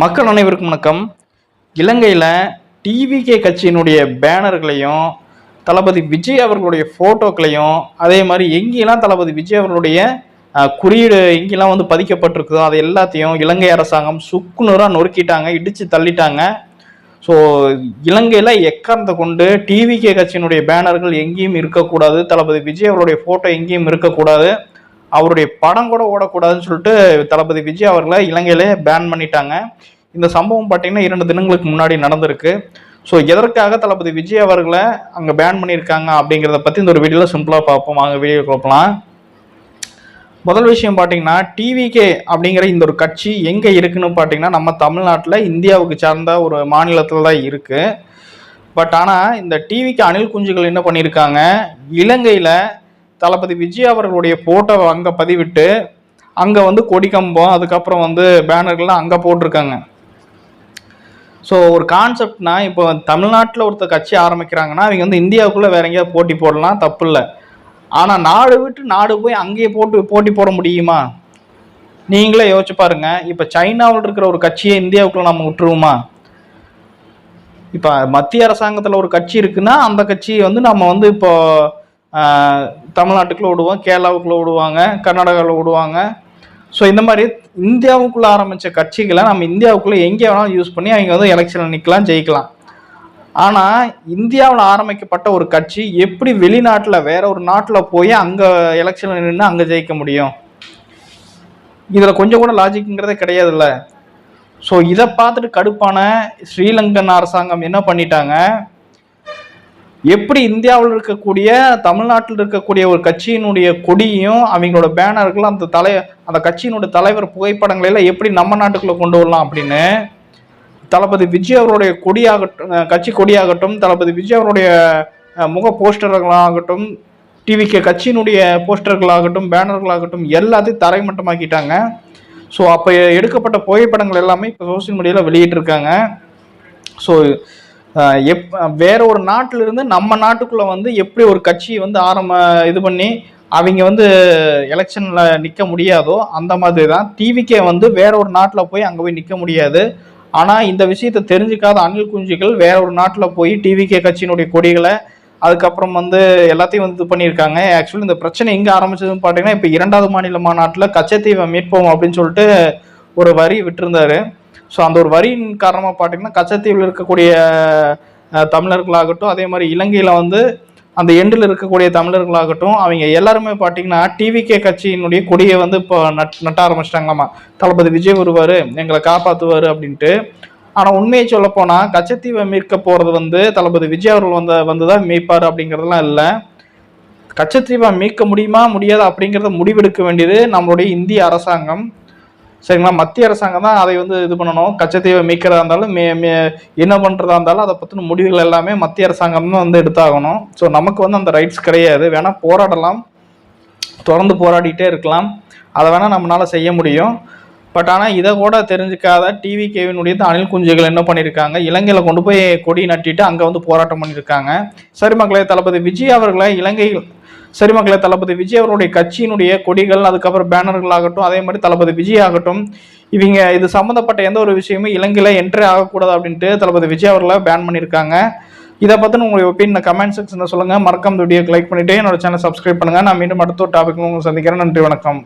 மக்கள் அனைவருக்கும் வணக்கம். இலங்கையில் டிவிகே கட்சியினுடைய பேனர்களையும் தளபதி விஜய் அவர்களுடைய ஃபோட்டோக்களையும் அதே மாதிரி எங்கெல்லாம் தளபதி விஜய் அவர்களுடைய குறியீடு எங்கெல்லாம் வந்து பதிக்கப்பட்டிருக்குதோ அது எல்லாத்தையும் இலங்கை அரசாங்கம் சுக்குநூறாக நொறுக்கிட்டாங்க, இடித்து தள்ளிட்டாங்க. ஸோ இலங்கையில் எக்காரணத்தை கொண்டு டிவிகே கட்சியினுடைய பேனர்கள் எங்கேயும் இருக்கக்கூடாது, தளபதி விஜய் அவருடைய ஃபோட்டோ எங்கேயும் இருக்கக்கூடாது, அவருடைய படம் கூட ஓடக்கூடாதுன்னு சொல்லிட்டு தளபதி விஜய் அவர்களை இலங்கையிலே பேன் பண்ணிட்டாங்க. இந்த சம்பவம் பார்த்தீங்கன்னா 2 தினங்களுக்கு முன்னாடி நடந்திருக்கு. ஸோ எதற்காக தளபதி விஜய் அவர்களை அங்கே பேன் பண்ணியிருக்காங்க அப்படிங்கிறத பற்றி இந்த ஒரு வீடியோவில் சிம்பிளாக பார்ப்போம். வாங்க வீடியோ பார்க்கலாம். முதல் விஷயம் பார்த்தீங்கன்னா, டிவிகே அப்படிங்கிற இந்த ஒரு கட்சி எங்கே இருக்குன்னு பார்த்தீங்கன்னா நம்ம தமிழ்நாட்டில் இந்தியாவுக்கு சார்ந்த ஒரு மாநிலத்தில் தான் இருக்குது. பட் ஆனால் இந்த டிவிக்கு அணில் குஞ்சுகள் என்ன பண்ணியிருக்காங்க, இலங்கையில் தளபதி விஜய் அவர்களுடைய ஃபோட்டோவை அங்கே பதிவிட்டு அங்கே வந்து கொடி கம்பம் அதுக்கப்புறம் வந்து பேனர்கள்லாம் அங்கே போட்டிருக்காங்க. ஸோ ஒரு கான்செப்ட்னா, இப்போ தமிழ்நாட்டில் ஒருத்தர் கட்சி ஆரம்பிக்கிறாங்கன்னா அவங்க வந்து இந்தியாவுக்குள்ளே வேற எங்கேயாவது போட்டி போடலாம், தப்பு இல்லை. ஆனால் நாடு விட்டு நாடு போய் அங்கேயே போட்டி போட முடியுமா? நீங்களே யோசிச்சு பாருங்க. இப்போ சைனாவில் இருக்கிற ஒரு கட்சியை இந்தியாவுக்குள்ள நம்ம விட்டுருவோமா? இப்போ மத்திய அரசாங்கத்தில் ஒரு கட்சி இருக்குன்னா அந்த கட்சியை வந்து நம்ம வந்து இப்போ தமிழ்நாட்டுக்குள்ளே விடுவோம், கேரளாவுக்குள்ளே விடுவாங்க, கர்நாடகாவில் விடுவாங்க. ஸோ இந்த மாதிரி இந்தியாவுக்குள்ளே ஆரம்பித்த கட்சிகளை நம்ம இந்தியாவுக்குள்ளே எங்கே வேணாலும் யூஸ் பண்ணி அவங்க வந்து எலெக்ஷனில் நிற்கலாம், ஜெயிக்கலாம். ஆனால் இந்தியாவில் ஆரம்பிக்கப்பட்ட ஒரு கட்சி எப்படி வெளிநாட்டில் வேற ஒரு நாட்டில் போய் அங்கே எலெக்ஷனில் நின்று அங்கே ஜெயிக்க முடியும்? இதில் கொஞ்சம் கூட லாஜிக்குங்கிறதே கிடையாதுல்ல. ஸோ இதை பார்த்துட்டு கடுப்பான ஸ்ரீலங்கன் அரசாங்கம் என்ன பண்ணிட்டாங்க, எப்படி இந்தியாவில் இருக்கக்கூடிய தமிழ்நாட்டில் இருக்கக்கூடிய ஒரு கட்சியினுடைய கொடியும் அவங்களோட பேனர்களும் அந்த கட்சியினுடைய தலைவர் புகைப்படங்களெல்லாம் எப்படி நம்ம நாட்டுக்குள்ளே கொண்டு வரலாம் அப்படின்னு தளபதி விஜய் அவருடைய கொடியாகட்டும், கட்சி கொடியாகட்டும், தளபதி விஜய் அவருடைய முக போஸ்டர்களாகட்டும், டிவிகே கட்சியினுடைய போஸ்டர்களாகட்டும், பேனர்களாகட்டும் எல்லாத்தையும் தரைமட்டமாக்கிட்டாங்க. ஸோ அப்போ எடுக்கப்பட்ட புகைப்படங்கள் எல்லாமே இப்போ சோசியல் மீடியாவில் வெளியிட்டிருக்காங்க. ஸோ வேற ஒரு நாட்டிலிருந்து நம்ம நாட்டுக்குள்ளே வந்து எப்படி ஒரு கட்சி வந்து இது பண்ணி அவங்க வந்து எலெக்ஷனில் நிற்க முடியாதோ அந்த மாதிரி தான் டிவிகே வந்து வேற ஒரு நாட்டில் போய் அங்கே போய் நிற்க முடியாது. ஆனால் இந்த விஷயத்தை தெரிஞ்சுக்காத அணில் குஞ்சுகள் வேற ஒரு நாட்டில் போய் டிவிகே கட்சியினுடைய கொடிகளை அதுக்கப்புறம் வந்து எல்லாத்தையும் வந்து இது பண்ணியிருக்காங்க. ஆக்சுவலி இந்த பிரச்சனை எங்கே ஆரம்பிச்சதுன்னு பார்த்தீங்கன்னா, இப்போ 2வது மாநில மாநாட்டில் கச்சத்தீவை மீட்போம் அப்படின்னு சொல்லிட்டு ஒரு வரி விட்டுருந்தாரு. ஸோ அந்த ஒரு வரியின் காரணமாக பார்த்தீங்கன்னா கச்சத்தீவில் இருக்கக்கூடிய தமிழர்களாகட்டும், அதே மாதிரி இலங்கையில் வந்து அந்த எண்டில் இருக்கக்கூடிய தமிழர்களாகட்டும், அவங்க எல்லாருமே பார்த்தீங்கன்னா டிவிகே கட்சியினுடைய கொடியை வந்து இப்போ நட்ட ஆரம்பிச்சிட்டாங்களாமா. தளபதி விஜய் வருவார், எங்களை காப்பாற்றுவார் அப்படின்ட்டு. ஆனால் உண்மையை சொல்ல போனால் கச்சத்தீவை மீட்க போகிறது வந்து தளபதி விஜய் அவர்கள் வந்து தான் மீட்பார் அப்படிங்கிறதுலாம் இல்லை. கச்சத்தீவை மீட்க முடியுமா முடியாது அப்படிங்கிறத முடிவெடுக்க வேண்டியது நம்மளுடைய இந்திய அரசாங்கம், சரிங்களா? மத்திய அரசாங்கம் தான் அதை வந்து இது பண்ணணும். கச்சத்தீவை மீட்கிறதா இருந்தாலும் என்ன பண்ணுறதா இருந்தாலும் அதை பற்றின முடிவுகள் எல்லாமே மத்திய அரசாங்கம் தான் வந்து எடுத்தாகணும். ஸோ நமக்கு வந்து அந்த ரைட்ஸ் கிடையாது. வேணால் போராடலாம், தொடர்ந்து போராடிட்டே இருக்கலாம், அதை வேணால் நம்மளால் செய்ய முடியும். பட் ஆனால் இதை கூட தெரிஞ்சுக்காத டிவிகேவினுடைய அணில் குஞ்சுகள் என்ன பண்ணியிருக்காங்க, இலங்கையில் கொண்டு போய் கொடி நட்டிட்டு அங்கே வந்து போராட்டம் பண்ணியிருக்காங்க. சரி மக்களே, தளபதி விஜய் அவர்களை தளபதி விஜய் அவருடைய கட்சியினுடைய கொடிகள் அதுக்கப்புறம் பேனர்கள் ஆகட்டும், அதே மாதிரி தளபதி விஜய் ஆகட்டும், இவங்க இது சம்மந்தப்பட்ட எந்த ஒரு விஷயமும் இலங்கையில் என்ட்ரி ஆகக்கூடாது அப்படின்ட்டு தளபதி விஜய் அவர்களை பேன் பண்ணியிருக்காங்க. இதை பற்றின உங்களுடைய ஒப்பீனியன் கமெண்ட் செக்ஷனில் சொல்லுங்கள். மறக்காம வீடியோக்கு லைக் பண்ணிவிட்டு என்னோட சேனல் சப்ஸ்கிரைப் பண்ணுங்கள். நான் மீண்டும் அடுத்த ஒரு டாபிக் உங்களுக்கு சந்திக்கிறேன். நன்றி, வணக்கம்.